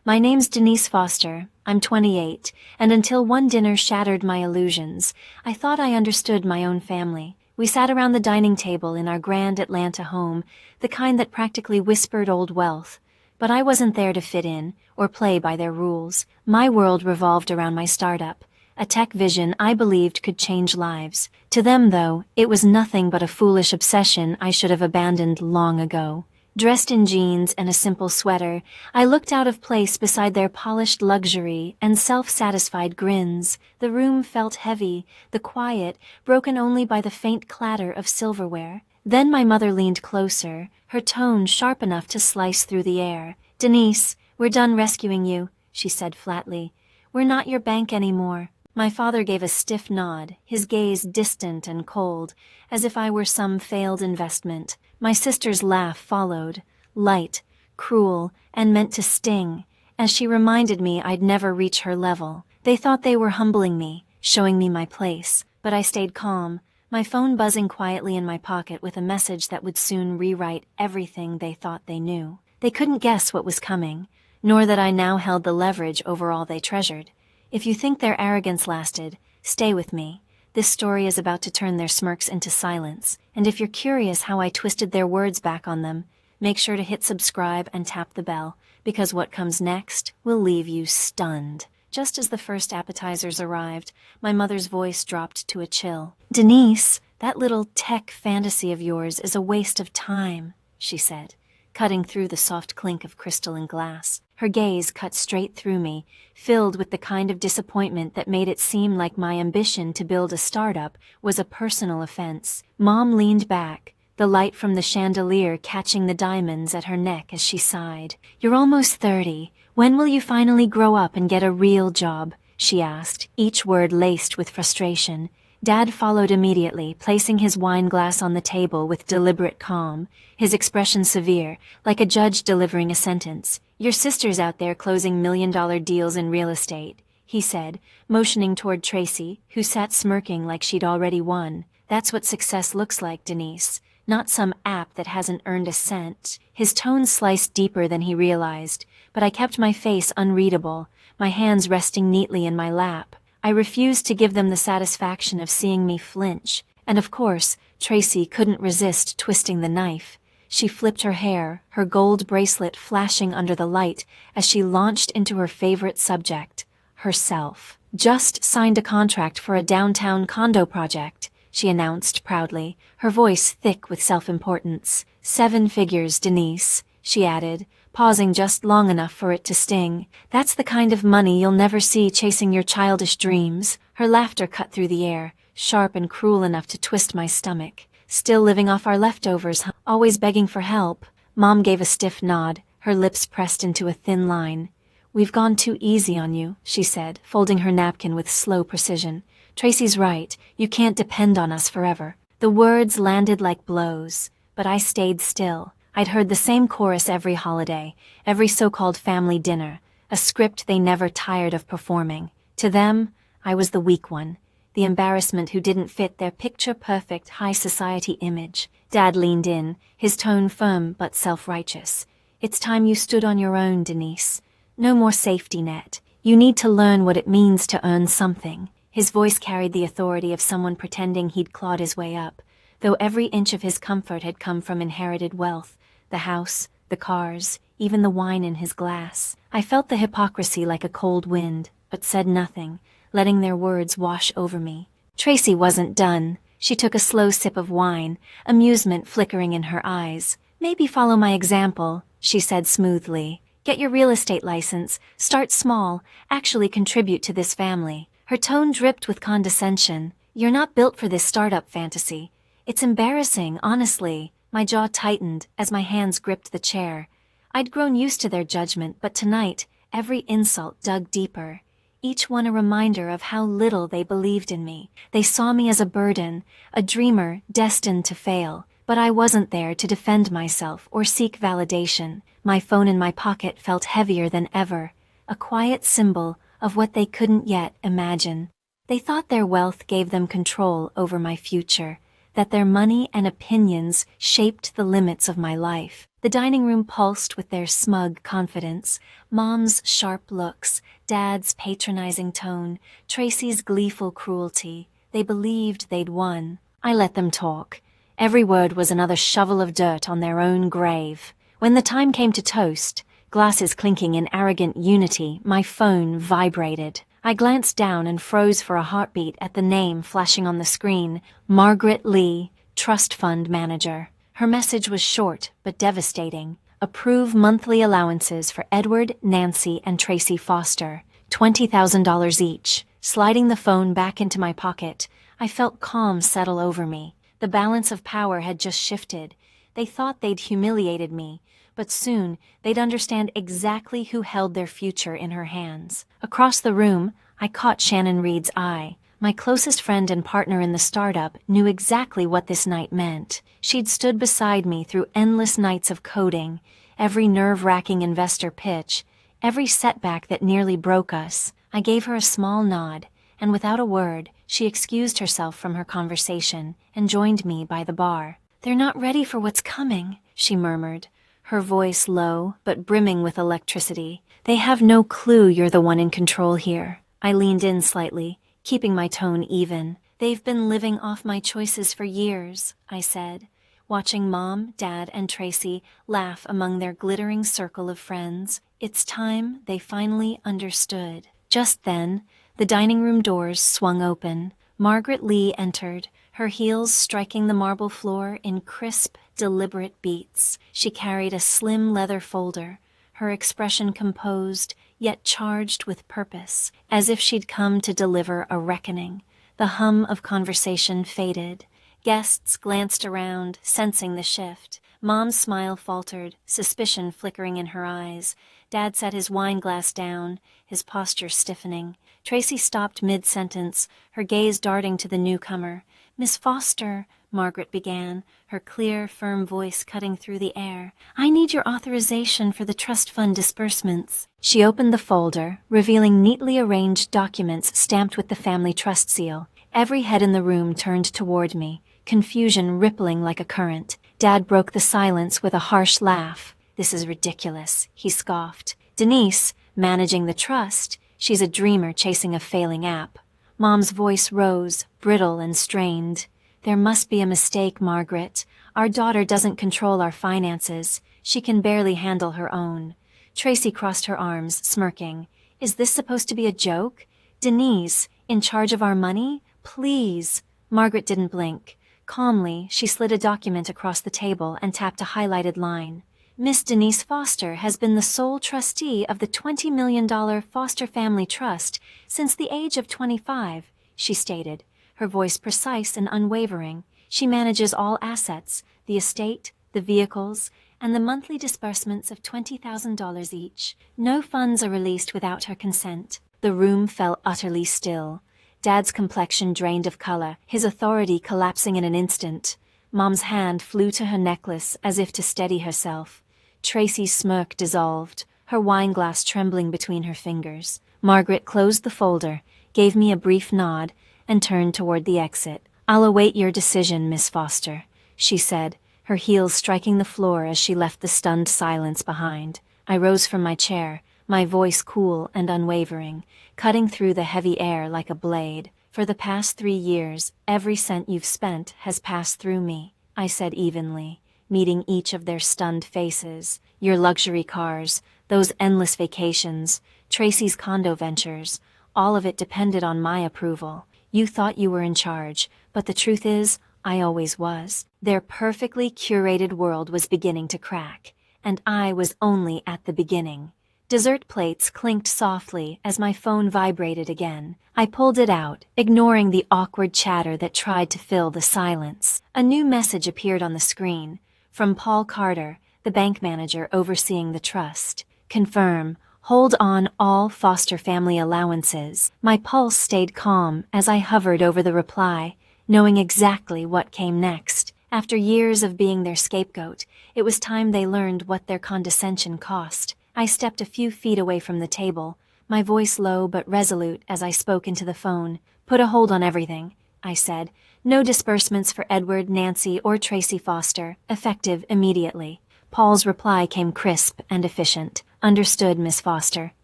My name's Denise Foster. I'm 28, and until one dinner shattered my illusions, I thought I understood my own family. We sat around the dining table in our grand Atlanta home, the kind that practically whispered old wealth. But I wasn't there to fit in, or play by their rules. My world revolved around my startup, a tech vision I believed could change lives. To them, though, it was nothing but a foolish obsession I should have abandoned long ago. Dressed in jeans and a simple sweater, I looked out of place beside their polished luxury and self-satisfied grins. The room felt heavy, the quiet, broken only by the faint clatter of silverware. Then my mother leaned closer, her tone sharp enough to slice through the air. "Denise, we're done rescuing you," she said flatly. "We're not your bank anymore." My father gave a stiff nod, his gaze distant and cold, as if I were some failed investment. My sister's laugh followed, light, cruel, and meant to sting, as she reminded me I'd never reach her level. They thought they were humbling me, showing me my place, but I stayed calm, my phone buzzing quietly in my pocket with a message that would soon rewrite everything they thought they knew. They couldn't guess what was coming, nor that I now held the leverage over all they treasured. If you think their arrogance lasted, stay with me. This story is about to turn their smirks into silence, and if you're curious how I twisted their words back on them, make sure to hit subscribe and tap the bell, because what comes next will leave you stunned. Just as the first appetizers arrived, my mother's voice dropped to a chill. "Denise, that little tech fantasy of yours is a waste of time," she said, cutting through the soft clink of crystal and glass. Her gaze cut straight through me, filled with the kind of disappointment that made it seem like my ambition to build a startup was a personal offense. Mom leaned back, the light from the chandelier catching the diamonds at her neck as she sighed. "You're almost 30. When will you finally grow up and get a real job?" she asked, each word laced with frustration. Dad followed immediately, placing his wine glass on the table with deliberate calm, his expression severe, like a judge delivering a sentence. "Your sister's out there closing million-dollar deals in real estate," he said, motioning toward Tracy, who sat smirking like she'd already won. "That's what success looks like, Denise. Not some app that hasn't earned a cent." His tone sliced deeper than he realized, but I kept my face unreadable, my hands resting neatly in my lap. I refused to give them the satisfaction of seeing me flinch, and of course, Tracy couldn't resist twisting the knife. She flipped her hair, her gold bracelet flashing under the light as she launched into her favorite subject, herself. "Just signed a contract for a downtown condo project," she announced proudly, her voice thick with self-importance. "7 figures, Denise," she added, pausing just long enough for it to sting. "That's the kind of money you'll never see chasing your childish dreams." Her laughter cut through the air, sharp and cruel enough to twist my stomach. "Still living off our leftovers, huh? Always begging for help?" Mom gave a stiff nod, her lips pressed into a thin line. "We've gone too easy on you," she said, folding her napkin with slow precision. "Tracy's right, you can't depend on us forever." The words landed like blows, but I stayed still. I'd heard the same chorus every holiday, every so-called family dinner, a script they never tired of performing. To them, I was the weak one, the embarrassment who didn't fit their picture-perfect high society image. Dad leaned in, his tone firm but self-righteous. "It's time you stood on your own, Denise. No more safety net. You need to learn what it means to earn something." His voice carried the authority of someone pretending he'd clawed his way up, though every inch of his comfort had come from inherited wealth. The house, the cars, even the wine in his glass. I felt the hypocrisy like a cold wind, but said nothing, letting their words wash over me. Tracy wasn't done. She took a slow sip of wine, amusement flickering in her eyes. "Maybe follow my example," she said smoothly. "Get your real estate license, start small, actually contribute to this family." Her tone dripped with condescension. "You're not built for this startup fantasy. It's embarrassing, honestly." My jaw tightened as my hands gripped the chair. I'd grown used to their judgment, but tonight, every insult dug deeper. Each one a reminder of how little they believed in me. They saw me as a burden, a dreamer destined to fail. But I wasn't there to defend myself or seek validation. My phone in my pocket felt heavier than ever, a quiet symbol of what they couldn't yet imagine. They thought their wealth gave them control over my future, that their money and opinions shaped the limits of my life. The dining room pulsed with their smug confidence, Mom's sharp looks, Dad's patronizing tone, Tracy's gleeful cruelty. They believed they'd won. I let them talk. Every word was another shovel of dirt on their own grave. When the time came to toast, glasses clinking in arrogant unity, my phone vibrated. I glanced down and froze for a heartbeat at the name flashing on the screen, Margaret Lee, Trust Fund Manager. Her message was short but devastating. Approve monthly allowances for Edward, Nancy, and Tracy Foster, $20,000 each. Sliding the phone back into my pocket, I felt calm settle over me. The balance of power had just shifted. They thought they'd humiliated me, but soon they'd understand exactly who held their future in her hands. Across the room, I caught Shannon Reed's eye. My closest friend and partner in the startup knew exactly what this night meant. She'd stood beside me through endless nights of coding, every nerve-wracking investor pitch, every setback that nearly broke us. I gave her a small nod, and without a word, she excused herself from her conversation and joined me by the bar. "They're not ready for what's coming," she murmured, her voice low but brimming with electricity. "They have no clue you're the one in control here." I leaned in slightly, keeping my tone even. "They've been living off my choices for years," I said, watching Mom, Dad, and Tracy laugh among their glittering circle of friends. It's time they finally understood. Just then, the dining room doors swung open. Margaret Lee entered, her heels striking the marble floor in crisp, deliberate beats. She carried a slim leather folder, her expression composed, yet charged with purpose, as if she'd come to deliver a reckoning. The hum of conversation faded. Guests glanced around, sensing the shift. Mom's smile faltered, suspicion flickering in her eyes. Dad set his wine glass down, his posture stiffening. Tracy stopped mid-sentence, her gaze darting to the newcomer. "Miss Foster," Margaret began, her clear, firm voice cutting through the air, "I need your authorization for the trust fund disbursements." She opened the folder, revealing neatly arranged documents stamped with the family trust seal. Every head in the room turned toward me, confusion rippling like a current. Dad broke the silence with a harsh laugh. "This is ridiculous," he scoffed. "Denise, managing the trust, she's a dreamer chasing a failing app." Mom's voice rose, brittle and strained. "There must be a mistake, Margaret. Our daughter doesn't control our finances. She can barely handle her own." Tracy crossed her arms, smirking. "Is this supposed to be a joke? Denise, in charge of our money? Please." Margaret didn't blink. Calmly, she slid a document across the table and tapped a highlighted line. "Miss Denise Foster has been the sole trustee of the $20 million Foster Family Trust since the age of 25, she stated, her voice precise and unwavering. "She manages all assets, the estate, the vehicles, and the monthly disbursements of $20,000 each. No funds are released without her consent." The room fell utterly still. Dad's complexion drained of color, his authority collapsing in an instant. Mom's hand flew to her necklace as if to steady herself. Tracy's smirk dissolved, her wine glass trembling between her fingers. Margaret closed the folder, gave me a brief nod, and turned toward the exit. "I'll await your decision, Miss Foster," she said, her heels striking the floor as she left the stunned silence behind. I rose from my chair, my voice cool and unwavering, cutting through the heavy air like a blade. "For the past 3 years, every cent you've spent has passed through me," I said evenly, meeting each of their stunned faces. "Your luxury cars, those endless vacations, Tracy's condo ventures, all of it depended on my approval. You thought you were in charge, but the truth is, I always was." Their perfectly curated world was beginning to crack, and I was only at the beginning. Dessert plates clinked softly as my phone vibrated again. I pulled it out, ignoring the awkward chatter that tried to fill the silence. A new message appeared on the screen, from Paul Carter, the bank manager overseeing the trust. "Confirm. Hold on all foster family allowances." My pulse stayed calm as I hovered over the reply, knowing exactly what came next. After years of being their scapegoat, it was time they learned what their condescension cost. I stepped a few feet away from the table, my voice low but resolute as I spoke into the phone. "Put a hold on everything," I said. "No disbursements for Edward, Nancy, or Tracy Foster, effective immediately. Paul's reply came crisp and efficient. "Understood, Miss Foster.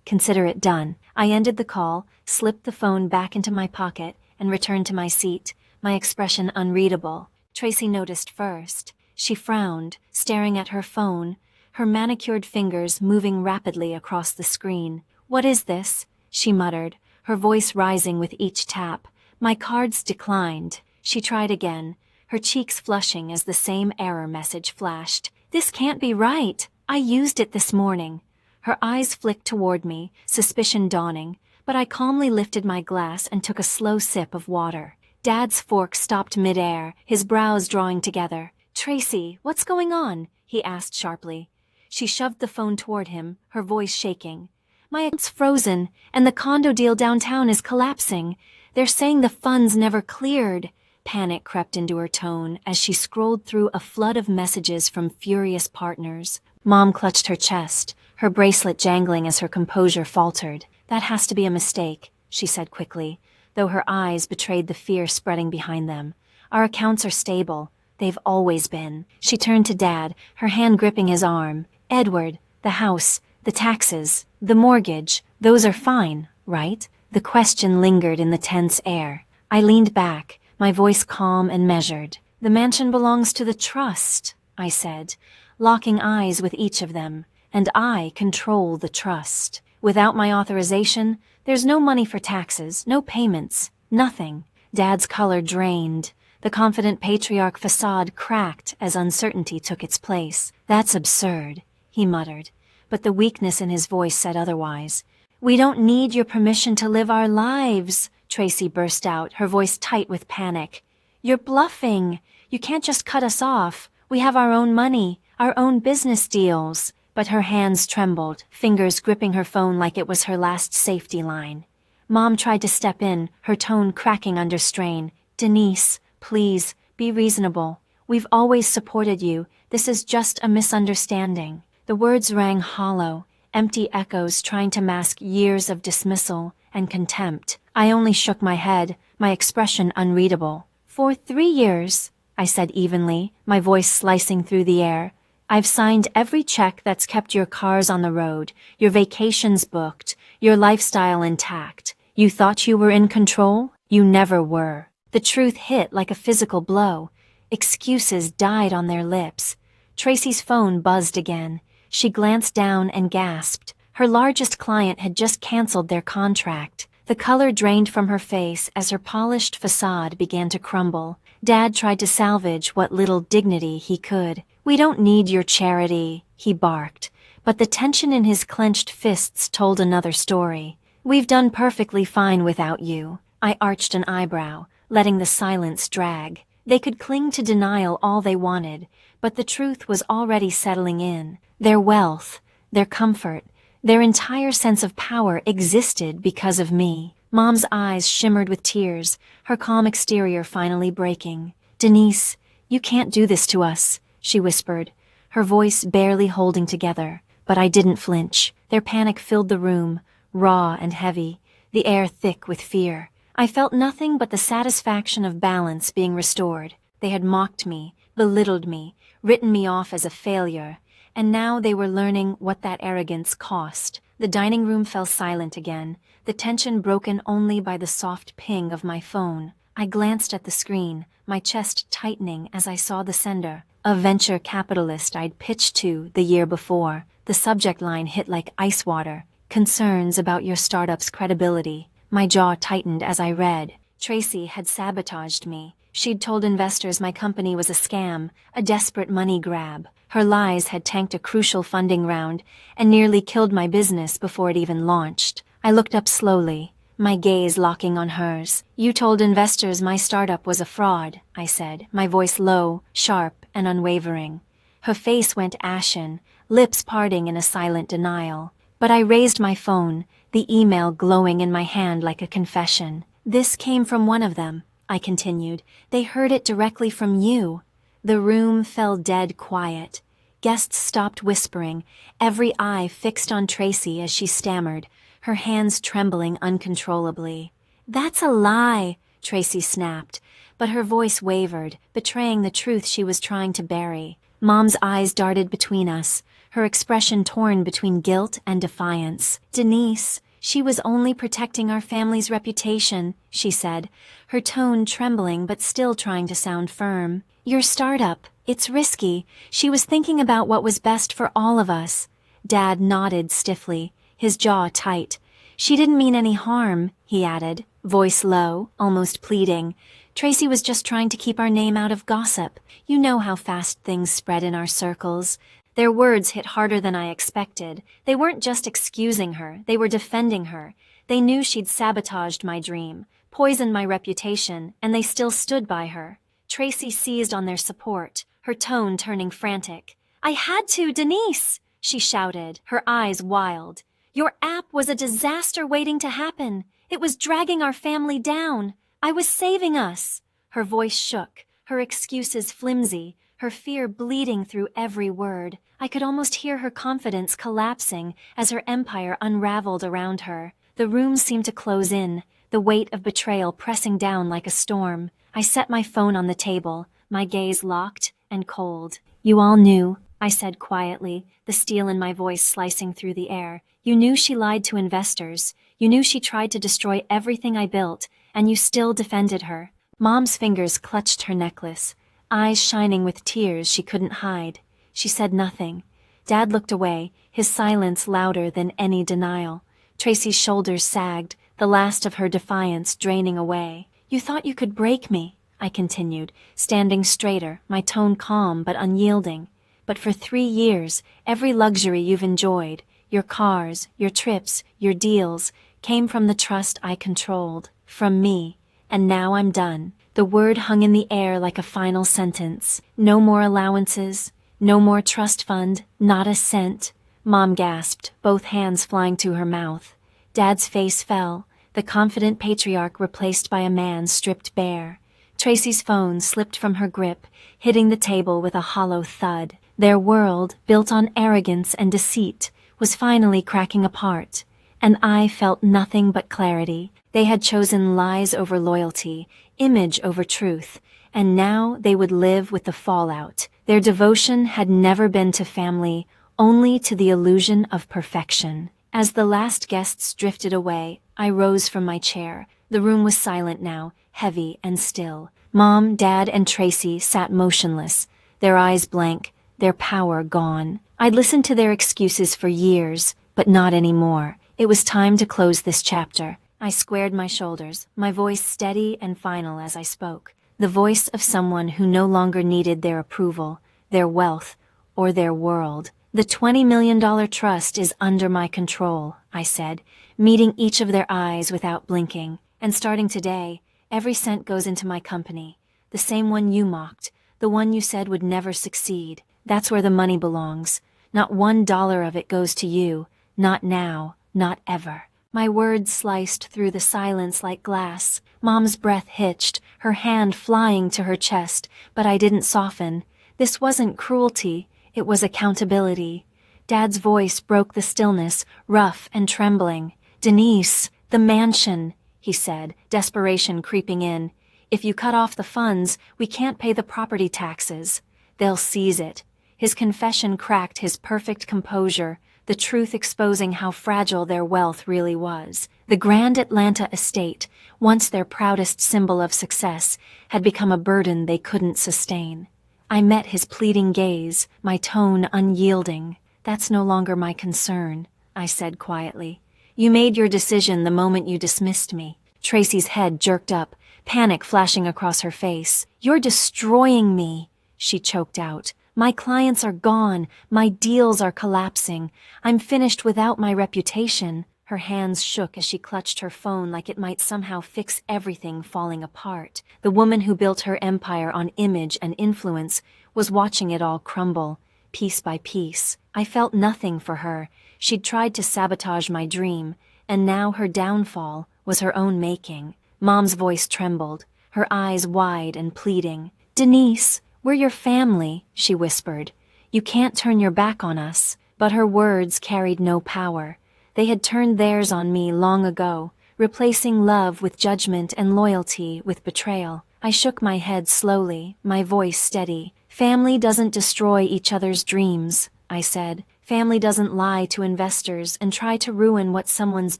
Consider it done." I ended the call, slipped the phone back into my pocket, and returned to my seat, my expression unreadable. Tracy noticed first. She frowned, staring at her phone, her manicured fingers moving rapidly across the screen. "What is this?" she muttered, her voice rising with each tap. "My cards declined." She tried again, her cheeks flushing as the same error message flashed. "This can't be right. I used it this morning." Her eyes flicked toward me, suspicion dawning, but I calmly lifted my glass and took a slow sip of water. Dad's fork stopped midair, his brows drawing together. "Tracy, what's going on?" he asked sharply. She shoved the phone toward him, her voice shaking. "My account's frozen, and the condo deal downtown is collapsing. They're saying the funds never cleared." Panic crept into her tone as she scrolled through a flood of messages from furious partners. Mom clutched her chest, her bracelet jangling as her composure faltered. "That has to be a mistake," she said quickly, though her eyes betrayed the fear spreading behind them. "Our accounts are stable. They've always been." She turned to Dad, her hand gripping his arm. "Edward, the house, the taxes, the mortgage, those are fine, right?" The question lingered in the tense air. I leaned back, my voice calm and measured. "The mansion belongs to the trust," I said, locking eyes with each of them, "and I control the trust. Without my authorization, there's no money for taxes, no payments, nothing." Dad's color drained. The confident patriarch facade cracked as uncertainty took its place. "That's absurd," he muttered, but the weakness in his voice said otherwise. "We don't need your permission to live our lives," Tracy burst out, her voice tight with panic. "You're bluffing. You can't just cut us off. We have our own money, our own business deals." But her hands trembled, fingers gripping her phone like it was her last safety line. Mom tried to step in, her tone cracking under strain. "Denise, please, be reasonable. We've always supported you. This is just a misunderstanding." The words rang hollow, empty echoes trying to mask years of dismissal and contempt. I only shook my head, my expression unreadable. "For 3 years," I said evenly, my voice slicing through the air. "I've signed every check that's kept your cars on the road, your vacations booked, your lifestyle intact. You thought you were in control? You never were." The truth hit like a physical blow. Excuses died on their lips. Tracy's phone buzzed again. She glanced down and gasped. Her largest client had just canceled their contract. The color drained from her face as her polished facade began to crumble. Dad tried to salvage what little dignity he could. "We don't need your charity," he barked, but the tension in his clenched fists told another story. "We've done perfectly fine without you." I arched an eyebrow, letting the silence drag. They could cling to denial all they wanted, but the truth was already settling in. Their wealth, their comfort, their entire sense of power existed because of me. Mom's eyes shimmered with tears, her calm exterior finally breaking. "Denise, you can't do this to us," she whispered, her voice barely holding together. But I didn't flinch. Their panic filled the room, raw and heavy, the air thick with fear. I felt nothing but the satisfaction of balance being restored. They had mocked me, belittled me, written me off as a failure, and now they were learning what that arrogance cost. The dining room fell silent again, the tension broken only by the soft ping of my phone. I glanced at the screen, my chest tightening as I saw the sender, a venture capitalist I'd pitched to the year before. The subject line hit like ice water. "Concerns about your startup's credibility." My jaw tightened as I read. Tracy had sabotaged me. She'd told investors my company was a scam, a desperate money grab. Her lies had tanked a crucial funding round and nearly killed my business before it even launched. I looked up slowly, my gaze locking on hers. "You told investors my startup was a fraud," I said, my voice low, sharp, and unwavering. Her face went ashen, lips parting in a silent denial. But I raised my phone, the email glowing in my hand like a confession. "This came from one of them," I continued. "They heard it directly from you." The room fell dead quiet. Guests stopped whispering, every eye fixed on Tracy as she stammered, her hands trembling uncontrollably. "That's a lie," Tracy snapped, but her voice wavered, betraying the truth she was trying to bury. Mom's eyes darted between us, her expression torn between guilt and defiance. "Denise, she was only protecting our family's reputation," she said, her tone trembling but still trying to sound firm. "Your startup, it's risky. She was thinking about what was best for all of us." Dad nodded stiffly, his jaw tight. "She didn't mean any harm," he added, voice low, almost pleading. "Tracy was just trying to keep our name out of gossip. You know how fast things spread in our circles." Their words hit harder than I expected. They weren't just excusing her, they were defending her. They knew she'd sabotaged my dream, poisoned my reputation, and they still stood by her. Tracy seized on their support, her tone turning frantic. "I had to, Denise!" she shouted, her eyes wild. "Your app was a disaster waiting to happen. It was dragging our family down. I was saving us." Her voice shook, her excuses flimsy, her fear bleeding through every word. I could almost hear her confidence collapsing as her empire unraveled around her. The room seemed to close in, the weight of betrayal pressing down like a storm. I set my phone on the table, my gaze locked and cold. "You all knew," I said quietly, the steel in my voice slicing through the air. "You knew she lied to investors. You knew she tried to destroy everything I built, and you still defended her." Mom's fingers clutched her necklace, eyes shining with tears she couldn't hide. She said nothing. Dad looked away, his silence louder than any denial. Tracy's shoulders sagged, the last of her defiance draining away. "You thought you could break me," I continued, standing straighter, my tone calm but unyielding. "But for 3 years, every luxury you've enjoyed, your cars, your trips, your deals, came from the trust I controlled, from me. And now I'm done." The word hung in the air like a final sentence. No more allowances, no more trust fund, not a cent. Mom gasped, both hands flying to her mouth. Dad's face fell, the confident patriarch replaced by a man stripped bare. Tracy's phone slipped from her grip, hitting the table with a hollow thud. Their world, built on arrogance and deceit, was finally cracking apart. And I felt nothing but clarity. They had chosen lies over loyalty, image over truth, and now they would live with the fallout. Their devotion had never been to family, only to the illusion of perfection. As the last guests drifted away, I rose from my chair. The room was silent now, heavy and still. Mom, Dad, and Tracy sat motionless, their eyes blank, their power gone. I'd listened to their excuses for years, but not anymore. It was time to close this chapter. I squared my shoulders, my voice steady and final as I spoke. The voice of someone who no longer needed their approval, their wealth, or their world. "The $20 million trust is under my control," I said, meeting each of their eyes without blinking. "And starting today, every cent goes into my company. The same one you mocked, the one you said would never succeed. That's where the money belongs. Not $1 of it goes to you. Not now, not ever." My words sliced through the silence like glass. Mom's breath hitched, her hand flying to her chest, but I didn't soften. This wasn't cruelty, it was accountability. Dad's voice broke the stillness, rough and trembling. "Denise, the mansion," he said, desperation creeping in. "If you cut off the funds, we can't pay the property taxes. They'll seize it." His confession cracked his perfect composure, the truth exposing how fragile their wealth really was. The grand Atlanta estate, once their proudest symbol of success, had become a burden they couldn't sustain. I met his pleading gaze, my tone unyielding. "That's no longer my concern," I said quietly. "You made your decision the moment you dismissed me." Tracy's head jerked up, panic flashing across her face. "You're destroying me," she choked out. "My clients are gone, my deals are collapsing. I'm finished without my reputation." Her hands shook as she clutched her phone like it might somehow fix everything falling apart. The woman who built her empire on image and influence was watching it all crumble, piece by piece. I felt nothing for her. She'd tried to sabotage my dream, and now her downfall was her own making. Mom's voice trembled, her eyes wide and pleading. "Denise, we're your family," she whispered. "You can't turn your back on us." But her words carried no power. They had turned theirs on me long ago, replacing love with judgment and loyalty with betrayal. I shook my head slowly, my voice steady. Family doesn't destroy each other's dreams, I said. Family doesn't lie to investors and try to ruin what someone's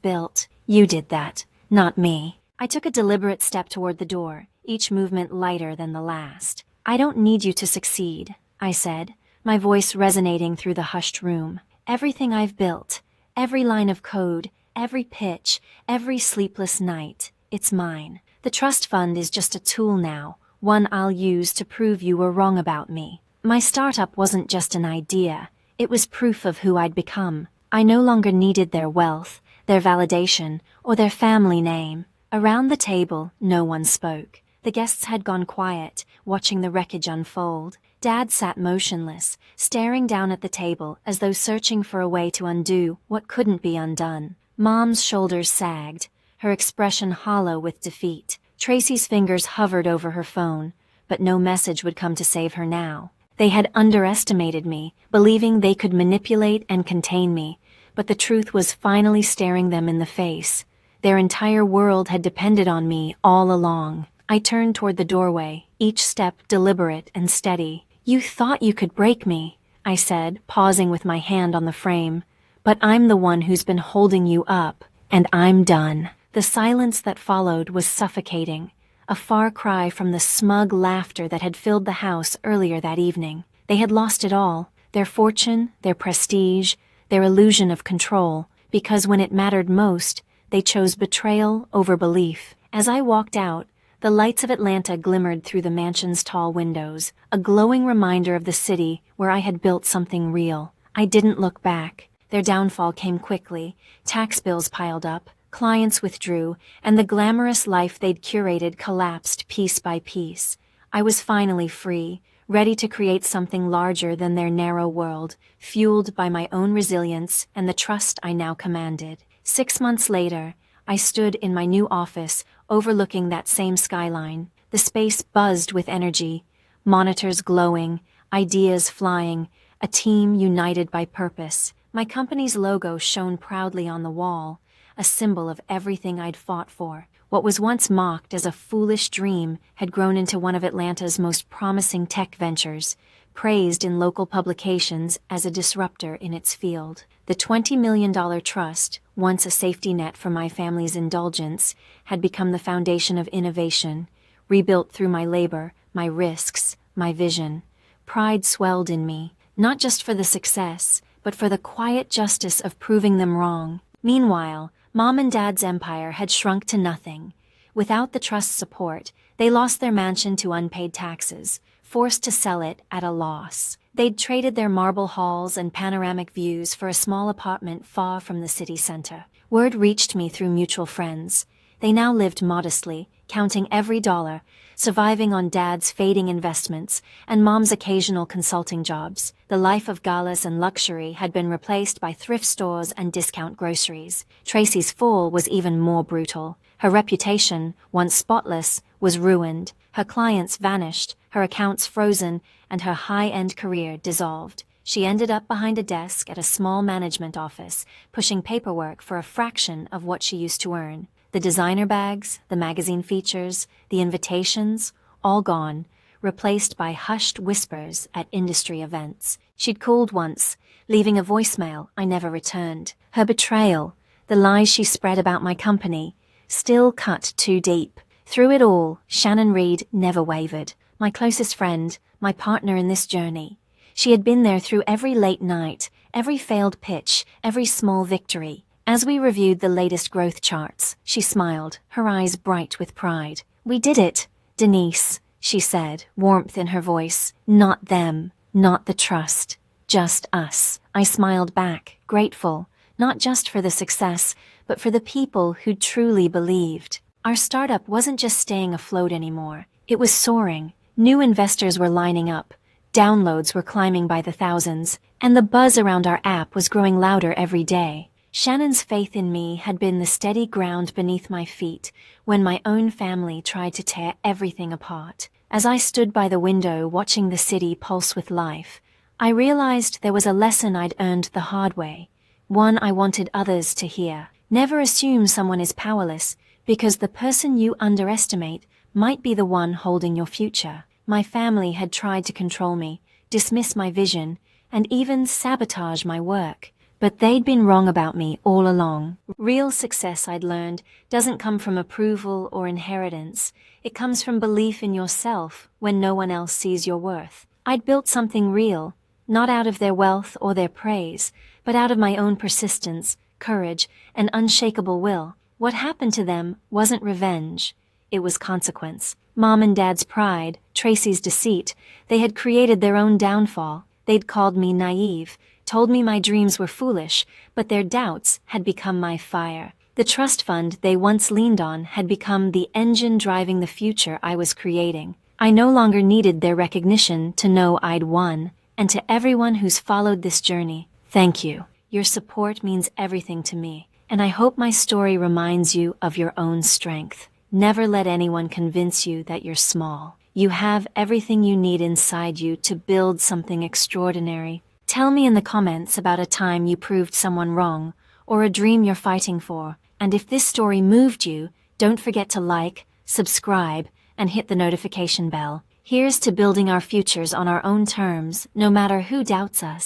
built. You did that, not me. I took a deliberate step toward the door, each movement lighter than the last. I don't need you to succeed, I said, my voice resonating through the hushed room. Everything I've built, every line of code, every pitch, every sleepless night, it's mine. The trust fund is just a tool now, one I'll use to prove you were wrong about me. My startup wasn't just an idea. It was proof of who I'd become. I no longer needed their wealth, their validation, or their family name. Around the table, no one spoke. The guests had gone quiet, watching the wreckage unfold. Dad sat motionless, staring down at the table as though searching for a way to undo what couldn't be undone. Mom's shoulders sagged, her expression hollow with defeat. Tracy's fingers hovered over her phone, but no message would come to save her now. They had underestimated me, believing they could manipulate and contain me, but the truth was finally staring them in the face. Their entire world had depended on me all along. I turned toward the doorway, each step deliberate and steady. You thought you could break me, I said, pausing with my hand on the frame. But I'm the one who's been holding you up, and I'm done. The silence that followed was suffocating, a far cry from the smug laughter that had filled the house earlier that evening. They had lost it all, their fortune, their prestige, their illusion of control, because when it mattered most, they chose betrayal over belief. As I walked out, the lights of Atlanta glimmered through the mansion's tall windows, a glowing reminder of the city where I had built something real. I didn't look back. Their downfall came quickly. Tax bills piled up, clients withdrew, and the glamorous life they'd curated collapsed piece by piece. I was finally free, ready to create something larger than their narrow world, fueled by my own resilience and the trust I now commanded. 6 months later, I stood in my new office, overlooking that same skyline. The space buzzed with energy, monitors glowing, ideas flying, a team united by purpose. My company's logo shone proudly on the wall, a symbol of everything I'd fought for. What was once mocked as a foolish dream had grown into one of Atlanta's most promising tech ventures, praised in local publications as a disruptor in its field. The $20 million trust, once a safety net for my family's indulgence, had become the foundation of innovation, rebuilt through my labor, my risks, my vision. Pride swelled in me, not just for the success, but for the quiet justice of proving them wrong. Meanwhile, Mom and Dad's empire had shrunk to nothing. Without the trust's support, they lost their mansion to unpaid taxes, forced to sell it at a loss. They'd traded their marble halls and panoramic views for a small apartment far from the city center. Word reached me through mutual friends. They now lived modestly, counting every dollar, surviving on Dad's fading investments and Mom's occasional consulting jobs. The life of galas and luxury had been replaced by thrift stores and discount groceries. Tracy's fall was even more brutal. Her reputation, once spotless, was ruined. Her clients vanished, her accounts frozen, and her high-end career dissolved. She ended up behind a desk at a small management office, pushing paperwork for a fraction of what she used to earn. The designer bags, the magazine features, the invitations, all gone, replaced by hushed whispers at industry events. She'd called once, leaving a voicemail I never returned. Her betrayal, the lies she spread about my company, still cut too deep. Through it all, Shannon Reed never wavered. My closest friend, my partner in this journey. She had been there through every late night, every failed pitch, every small victory. As we reviewed the latest growth charts, she smiled, her eyes bright with pride. "We did it, Denise," she said, warmth in her voice. "Not them, not the trust, just us." I smiled back, grateful, not just for the success, but for the people who truly believed. Our startup wasn't just staying afloat anymore. It was soaring. New investors were lining up. Downloads were climbing by the thousands, and the buzz around our app was growing louder every day. Shannon's faith in me had been the steady ground beneath my feet when my own family tried to tear everything apart. As I stood by the window watching the city pulse with life, I realized there was a lesson I'd earned the hard way, one I wanted others to hear. Never assume someone is powerless, because the person you underestimate might be the one holding your future. My family had tried to control me, dismiss my vision, and even sabotage my work. But they'd been wrong about me all along. Real success, I'd learned, doesn't come from approval or inheritance. It comes from belief in yourself when no one else sees your worth. I'd built something real, not out of their wealth or their praise, but out of my own persistence, courage, and unshakable will. What happened to them wasn't revenge. It was consequence. Mom and Dad's pride, Tracy's deceit, they had created their own downfall. They'd called me naive, told me my dreams were foolish, but their doubts had become my fire. The trust fund they once leaned on had become the engine driving the future I was creating. I no longer needed their recognition to know I'd won. And to everyone who's followed this journey, thank you. Your support means everything to me, and I hope my story reminds you of your own strength. Never let anyone convince you that you're small. You have everything you need inside you to build something extraordinary. Tell me in the comments about a time you proved someone wrong, or a dream you're fighting for. And if this story moved you, don't forget to like, subscribe, and hit the notification bell. Here's to building our futures on our own terms, no matter who doubts us.